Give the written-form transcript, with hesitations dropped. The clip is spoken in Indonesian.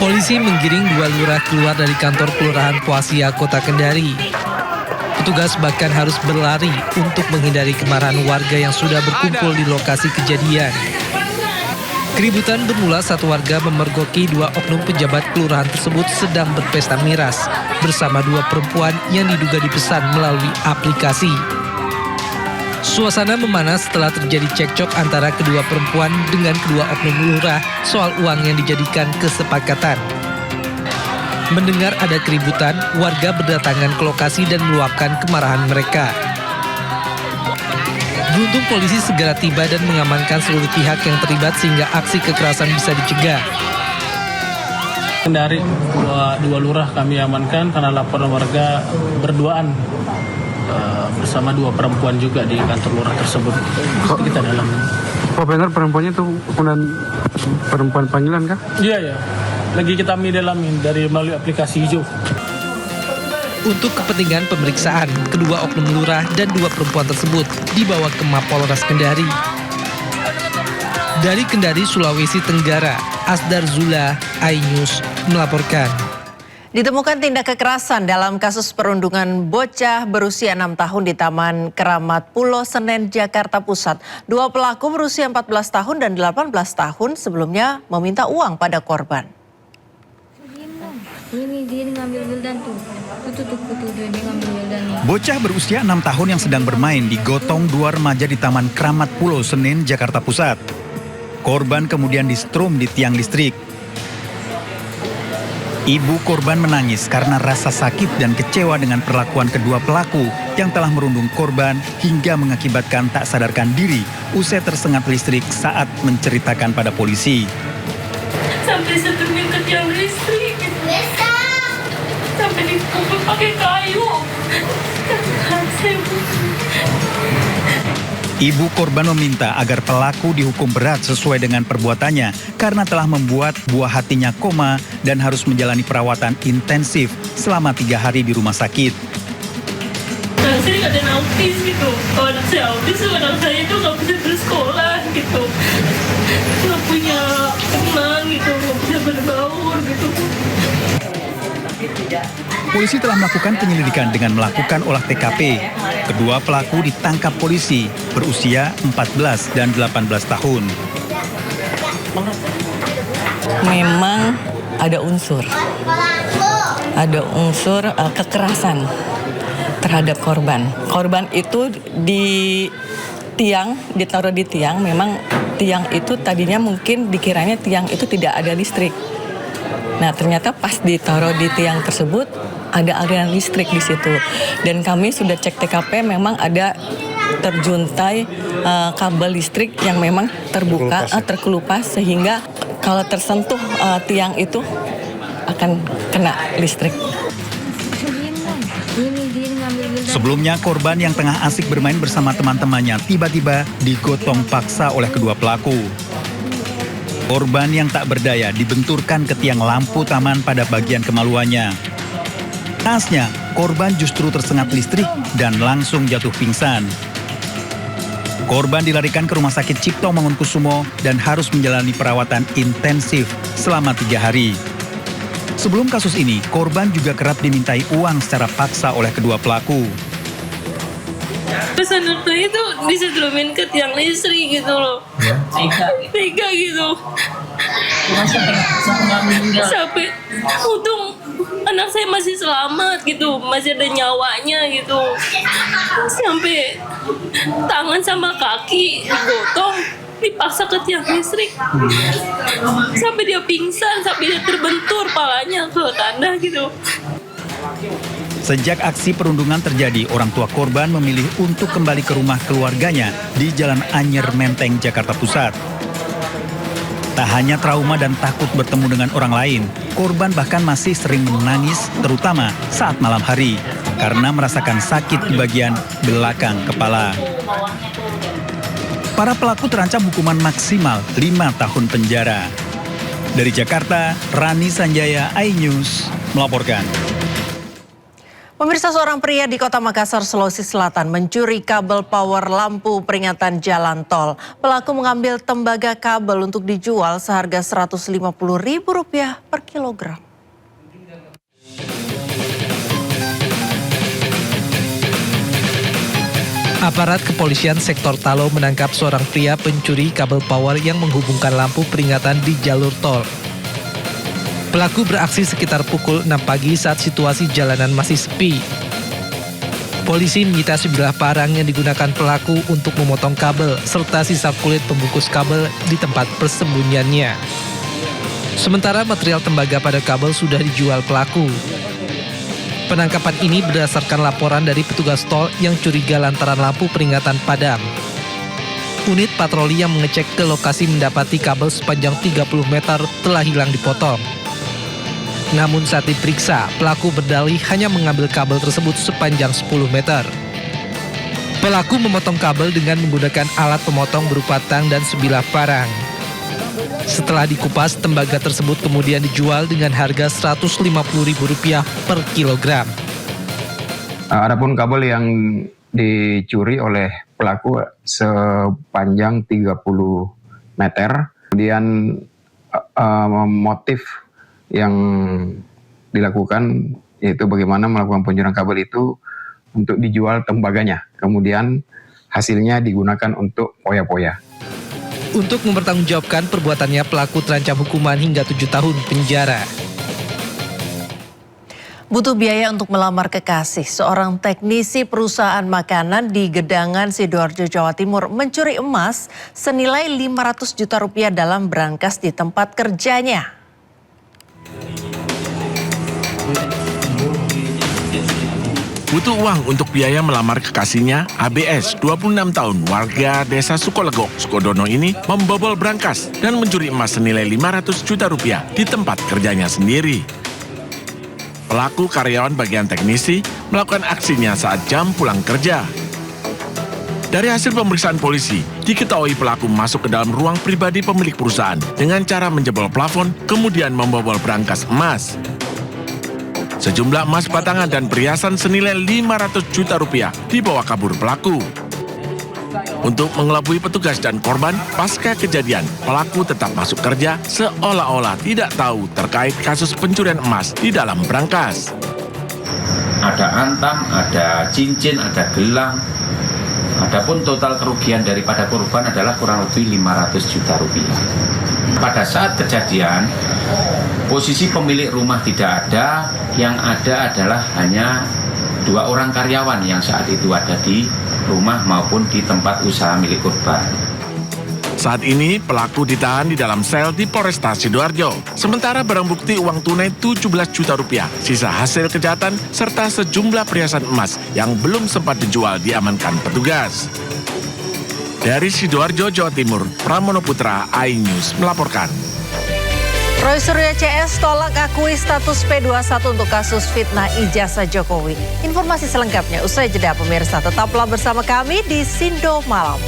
Polisi menggiring dua lurah keluar dari kantor Kelurahan Poasia, Kota Kendari. Petugas bahkan harus berlari untuk menghindari kemarahan warga yang sudah berkumpul di lokasi kejadian. Keributan bermula saat warga memergoki dua oknum pejabat kelurahan tersebut sedang berpesta miras bersama dua perempuan yang diduga dipesan melalui aplikasi. Suasana memanas setelah terjadi cekcok antara kedua perempuan dengan kedua oknum lurah soal uang yang dijadikan kesepakatan. Mendengar ada keributan, warga berdatangan ke lokasi dan meluapkan kemarahan mereka. Beruntung polisi segera tiba dan mengamankan seluruh pihak yang terlibat sehingga aksi kekerasan bisa dicegah. Dari dua lurah kami amankan karena laporan warga berduaan bersama dua perempuan juga di kantor lurah tersebut. Kita dalam. Oh benar perempuannya itu perempuan panggilan kah? Iya. Lagi kita dalamin dari melalui aplikasi hijau. Untuk kepentingan pemeriksaan, kedua oknum lurah dan dua perempuan tersebut dibawa ke Mapolres Kendari. Dari Kendari, Sulawesi Tenggara, Asdar Zula, iNews melaporkan. Ditemukan tindak kekerasan dalam kasus perundungan bocah berusia 6 tahun di Taman Keramat Pulau Senen, Jakarta Pusat. Dua pelaku berusia 14 tahun dan 18 tahun sebelumnya meminta uang pada korban. Ini dia ngambil wildan tuh. Dia ngambil wildan. Bocah berusia 6 tahun yang sedang bermain di gotong dua remaja di Taman Keramat Pulau Senen, Jakarta Pusat. Korban kemudian di-strum di tiang listrik. Ibu korban menangis karena rasa sakit dan kecewa dengan perlakuan kedua pelaku yang telah merundung korban hingga mengakibatkan tak sadarkan diri usai tersengat listrik saat menceritakan pada polisi. Sampai setengah ke tiang listrik. Sampai dipukul pakai kayu. Ibu korban meminta agar pelaku dihukum berat sesuai dengan perbuatannya karena telah membuat buah hatinya koma dan harus menjalani perawatan intensif selama 3 hari di rumah sakit. Anak saya ada autis gitu. Kalau anak saya autis, anak saya itu nggak bisa bersekolah gitu. Nggak punya teman gitu, nggak bisa berbaur gitu. Polisi telah melakukan penyelidikan dengan melakukan olah TKP. Kedua pelaku ditangkap polisi berusia 14 dan 18 tahun. Memang ada unsur kekerasan terhadap korban. Korban itu ditaruh di tiang. Memang tiang itu tadinya mungkin dikiranya tiang itu tidak ada listrik. Nah, ternyata pas ditaruh di tiang tersebut ada aliran listrik di situ. Dan kami sudah cek TKP, memang ada terjuntai kabel listrik yang memang terbuka, terkelupas sehingga kalau tersentuh tiang itu akan kena listrik. Sebelumnya korban yang tengah asik bermain bersama teman-temannya tiba-tiba digotong paksa oleh kedua pelaku. Korban yang tak berdaya dibenturkan ke tiang lampu taman pada bagian kemaluannya. Naasnya, korban justru tersengat listrik dan langsung jatuh pingsan. Korban dilarikan ke Rumah Sakit Cipto Mangunkusumo dan harus menjalani perawatan intensif selama 3 hari. Sebelum kasus ini, korban juga kerap dimintai uang secara paksa oleh kedua pelaku. Terus anak saya itu disetrumin ke tiang listrik gitu loh. Tega gitu. Sampai untung anak saya masih selamat gitu, masih ada nyawanya gitu. Sampai tangan sama kaki digotong, dipaksa ke tiang listrik. Sampai dia pingsan, sampai dia terbentur palanya ke tanah gitu. Sejak aksi perundungan terjadi, orang tua korban memilih untuk kembali ke rumah keluarganya di Jalan Anyer Menteng, Jakarta Pusat. Tak hanya trauma dan takut bertemu dengan orang lain, korban bahkan masih sering menangis, terutama saat malam hari, karena merasakan sakit di bagian belakang kepala. Para pelaku terancam hukuman maksimal 5 tahun penjara. Dari Jakarta, Rani Sanjaya, iNews melaporkan. Pemirsa, seorang pria di Kota Makassar, Sulawesi Selatan mencuri kabel power lampu peringatan jalan tol. Pelaku mengambil tembaga kabel untuk dijual seharga Rp150.000 per kilogram. Aparat kepolisian sektor Talo menangkap seorang pria pencuri kabel power yang menghubungkan lampu peringatan di jalur tol. Pelaku beraksi sekitar pukul 6 pagi saat situasi jalanan masih sepi. Polisi menyita sebilah parang yang digunakan pelaku untuk memotong kabel serta sisa kulit pembungkus kabel di tempat persembunyiannya. Sementara material tembaga pada kabel sudah dijual pelaku. Penangkapan ini berdasarkan laporan dari petugas tol yang curiga lantaran lampu peringatan padam. Unit patroli yang mengecek ke lokasi mendapati kabel sepanjang 30 meter telah hilang dipotong. Namun saat diperiksa, pelaku berdalih hanya mengambil kabel tersebut sepanjang 10 meter. Pelaku memotong kabel dengan menggunakan alat pemotong berupa tang dan sebilah parang. Setelah dikupas, tembaga tersebut kemudian dijual dengan harga Rp150.000 per kilogram. Adapun kabel yang dicuri oleh pelaku sepanjang 30 meter, kemudian motif yang dilakukan yaitu bagaimana melakukan pencurian kabel itu untuk dijual tembaganya, kemudian hasilnya digunakan untuk poya-poya. Untuk mempertanggungjawabkan perbuatannya, pelaku terancam hukuman hingga 7 tahun penjara. Butuh biaya untuk melamar kekasih. Seorang teknisi perusahaan makanan di Gedangan, Sidoarjo, Jawa Timur mencuri emas senilai Rp500 juta dalam berangkas di tempat kerjanya. Butuh uang untuk biaya melamar kekasihnya, ABS, 26 tahun, warga desa Sukolegok, Sukodono ini membobol brankas dan mencuri emas senilai Rp500 juta di tempat kerjanya sendiri. Pelaku karyawan bagian teknisi melakukan aksinya saat jam pulang kerja. Dari hasil pemeriksaan polisi, diketahui pelaku masuk ke dalam ruang pribadi pemilik perusahaan dengan cara menjebol plafon, kemudian membobol brankas emas. Sejumlah emas batangan dan perhiasan senilai Rp500 juta dibawa kabur pelaku. Untuk mengelabui petugas dan korban, pasca kejadian, pelaku tetap masuk kerja seolah-olah tidak tahu terkait kasus pencurian emas di dalam brankas. Ada antam, ada cincin, ada gelang. Adapun total kerugian daripada korban adalah kurang lebih Rp500 juta. Pada saat kejadian, posisi pemilik rumah tidak ada, yang ada adalah hanya 2 orang karyawan yang saat itu ada di rumah maupun di tempat usaha milik korban. Saat ini pelaku ditahan di dalam sel di Polresta Sidoarjo. Sementara barang bukti uang tunai Rp17 juta, sisa hasil kejahatan serta sejumlah perhiasan emas yang belum sempat dijual diamankan petugas. Dari Sidoarjo, Jawa Timur, Pramono Putra, iNews melaporkan. Roy Suryo CS tolak akui status P21 untuk kasus fitnah ijazah Jokowi. Informasi selengkapnya usai jeda pemirsa. Tetaplah bersama kami di Sindo Malam.